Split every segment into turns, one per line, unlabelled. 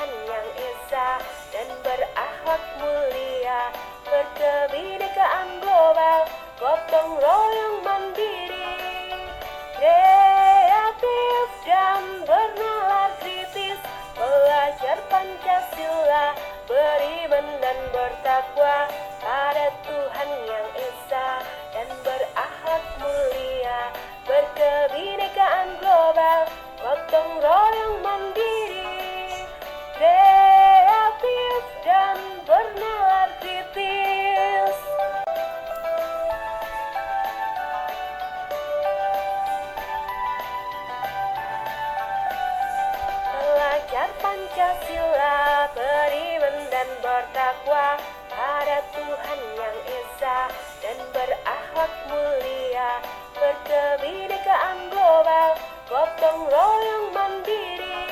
Tuhan yang esa dan berakhlak mulia, berkebinekaan global, gotong royong mandiri, kreatif dan bernalar kritis, belajar Pancasila, beriman dan bertakwa pada Tuhan yang esa dan berakhlak mulia, berkebinekaan global, gotong royong mandiri, kreatif dan bernalar kritis. Belajar Pancasila, beriman dan bertakwa pada Tuhan yang esa dan berakhlak mulia, berkebinekaan global, gotong royong mandiri,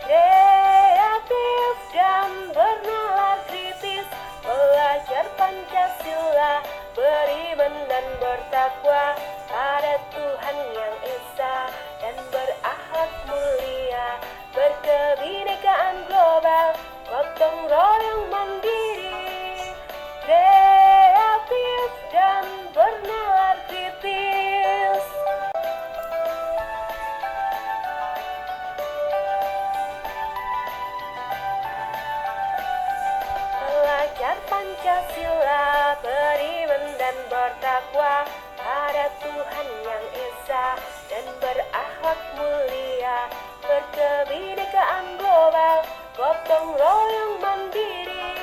kreatif dan bernalar kritis, belajar Pancasila, beriman dan bertakwa pada Tuhan yang esa dan berakhlak mulia, berkebinekaan global, gotong royong mandiri, kreatif dan bernalar kritis. Belajar Pancasila, beriman dan bertakwa pada Tuhan yang esa dan berakhlak mulia, berkebinekaan global, gotong royong mandiri,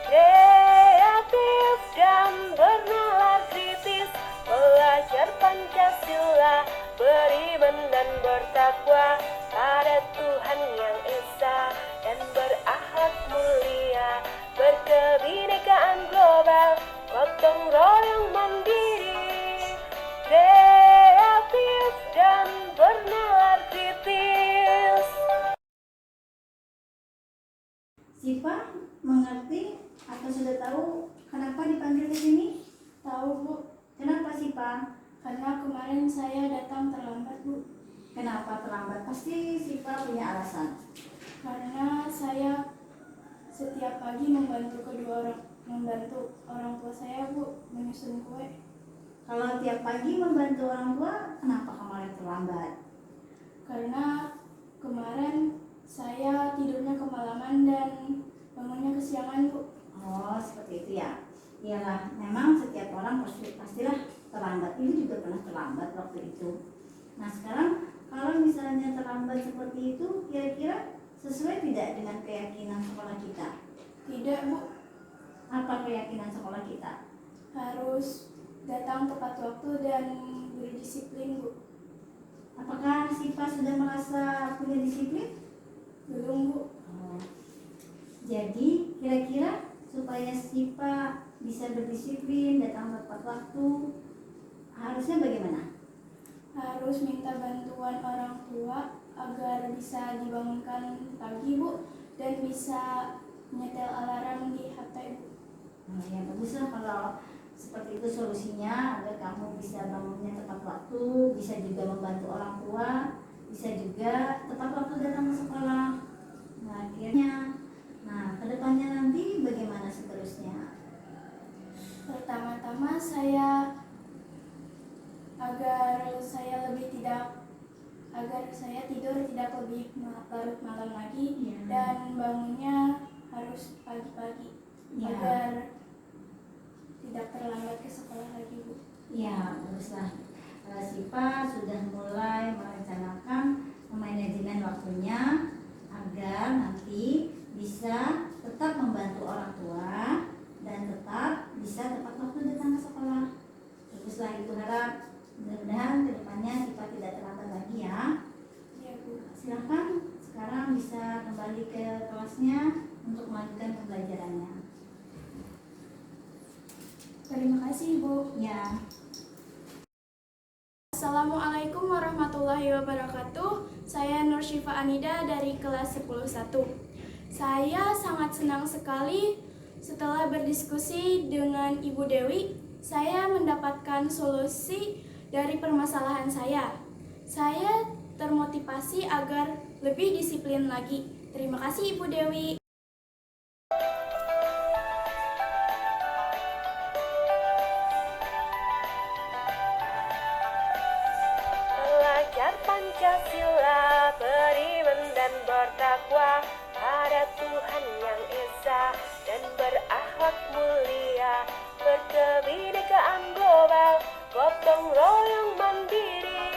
kreatif dan bernalar kritis, belajar Pancasila, beriman dan bertakwa pada Tuhan yang esa dan berakhlak mulia, berkebinekaan global, gotong royong mandiri, kreatif dan bernalar kritis.
Sipa mengerti atau sudah tahu kenapa dipanggil ke sini?
Tahu, Bu.
Kenapa Sipa?
Karena kemarin saya datang terlambat, Bu.
Kenapa terlambat? Pasti Sipa punya alasan.
Karena saya setiap pagi membantu orang tua saya, Bu, menyusun kue.
Kalau tiap pagi membantu orang tua, kenapa kemarin terlambat?
Karena kemarin saya tidurnya kemalaman dan bangunnya kesiangan, Bu.
Oh, seperti itu ya. Iyalah, memang setiap orang pastilah terlambat. Ini juga pernah terlambat waktu itu. Nah, sekarang kalau misalnya terlambat seperti itu, kira-kira sesuai tidak dengan keyakinan sekolah kita?
Tidak, Bu.
Apa keyakinan sekolah kita?
Harus datang tepat waktu dan berdisiplin, Bu.
Apakah Sipa sudah merasa punya disiplin?
Belum, Bu.
Jadi kira-kira supaya Sipa bisa berdisiplin, datang tepat waktu, harusnya bagaimana?
Harus minta bantuan orang tua agar bisa dibangunkan pagi, Bu, dan bisa menyetel alarm di HP, Bu.
Ya baguslah kalau seperti itu solusinya, agar kamu bisa bangunnya tepat waktu, bisa juga membantu orang tua, bisa juga tepat waktu datang ke sekolah. Nah, akhirnya, kedepannya nanti bagaimana seterusnya?
Pertama-tama agar saya tidur tidak lebih larut malam lagi,
Ya.
dan bangunnya harus pagi-pagi,
Ya.
agar tidak terlambat ke sekolah lagi, Bu.
Ya, baguslah. Sipa sudah mulai merencanakan manajemen waktunya agar nanti bisa tetap membantu orang tua dan tetap bisa tepat waktu datang ke sekolah. Baguslah, Ibu harap mudah-mudahan kedepannya Sipa tidak terlambat lagi ya.
Ya, Bu.
Silakan sekarang bisa kembali ke kelasnya untuk melanjutkan pembelajarannya.
Terima kasih, Bu.
Ya.
Assalamualaikum warahmatullahi wabarakatuh. Saya Nur Syifa Anida dari kelas 10-1. Saya sangat senang sekali setelah berdiskusi dengan Ibu Dewi, saya mendapatkan solusi dari permasalahan saya. Saya termotivasi agar lebih disiplin lagi Terima kasih Ibu Dewi.
Belajar Pancasila, beriman dan bertakwa pada Tuhan yang Esa dan berakhlak mulia, berkebinekaan global, gotong royong mandiri,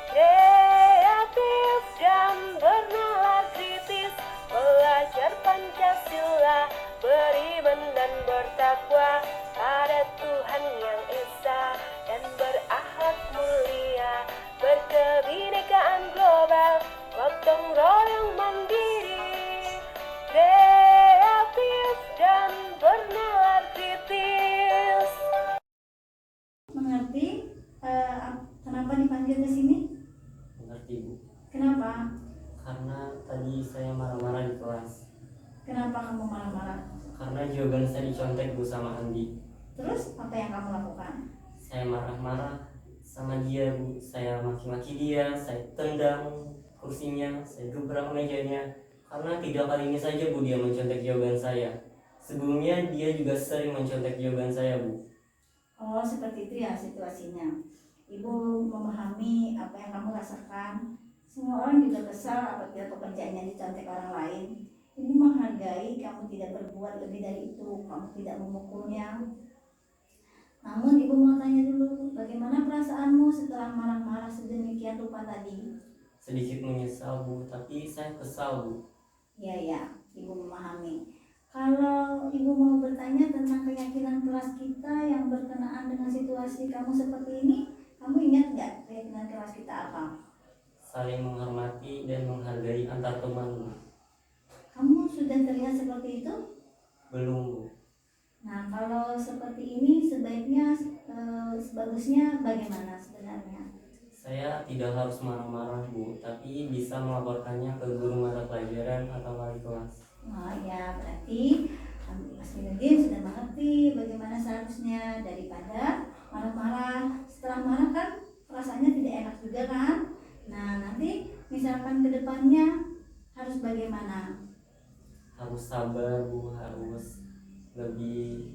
kreatif dan bernalar kritis. Belajar Pancasila, beriman dan bertakwa pada Tuhan yang Esa dan berakhlak mulia, berkebinekaan global, gotong royong mandiri, kreatif dan bernalar kritis.
Mengerti kenapa dipanggil ke sini?
Mengerti Bu,
Kenapa?
karena tadi saya marah-marah di kelas.
Kenapa kamu marah-marah?
Karena jawaban saya dicontek Bu sama Andi.
Terus apa yang kamu lakukan?
Saya marah-marah sama dia Bu, saya maki-maki dia, saya tendang kursinya, saya gebrak mejanya. Karena 3 kali ini saja Bu dia mencontek jawaban saya. Sebelumnya dia juga sering mencontek jawaban saya Bu.
Oh, seperti itu ya situasinya. Ibu memahami apa yang kamu rasakan. Semua orang juga kesal apabila pekerjaannya dicontek orang lain. Ibu menghargai kamu tidak berbuat lebih dari itu, kamu tidak memukulnya. Namun ibu mau tanya dulu, bagaimana perasaanmu setelah marah-marah sedemikian rupa tadi?
Sedikit menyesal Bu, tapi saya kesal Bu.
Ya, ibu memahami. Kalau ibu mau bertanya tentang keyakinan kelas kita yang berkenaan dengan situasi kamu seperti ini, kamu ingat nggak keyakinan kelas kita apa?
Saling menghormati dan menghargai antar teman Bu.
Kamu sudah terlihat seperti itu?
Belum Bu.
Nah, kalau seperti ini sebaiknya sebagusnya bagaimana sebenarnya?
Saya tidak harus marah-marah Bu, tapi bisa melaporkannya ke guru mata pelajaran atau wali kelas.
Oh ya, berarti Mas Minudin sudah mengerti bagaimana seharusnya daripada marah-marah. Setelah marah kan rasanya tidak enak juga kan? Nah, nanti misalkan ke depannya harus bagaimana?
Harus sabar Bu, harus lebih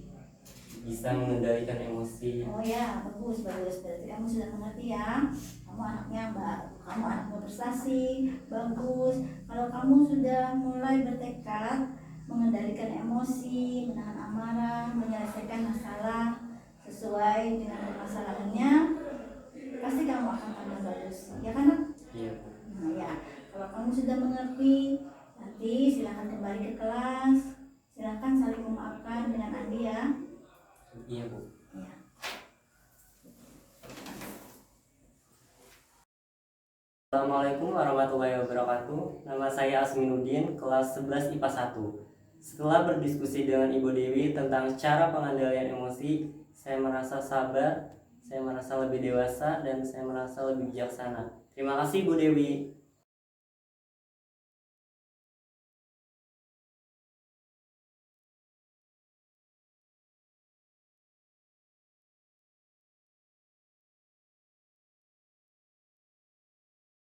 bisa mengendalikan emosi.
Oh ya, bagus. Berarti kamu sudah mengerti ya. Kamu anaknya berprestasi, bagus. Kalau kamu sudah mulai bertekad mengendalikan emosi, menahan amarah, menyelesaikan masalah sesuai dengan permasalahannya, pasti kamu akan tambah bagus. Ya kan, Nak?
Iya Bu.
Nah ya, kalau kamu sudah mengerti, nanti silakan kembali ke kelas. Silakan saling memaafkan dengan Andi ya.
Iya Bu.
Ya.
Assalamualaikum warahmatullahi wabarakatuh. Nama saya Asminuddin, kelas 11 IPA 1. Setelah berdiskusi dengan Ibu Dewi tentang cara pengendalian emosi, saya merasa sabar, saya merasa lebih dewasa, dan saya merasa lebih bijaksana. Terima kasih Bu Dewi.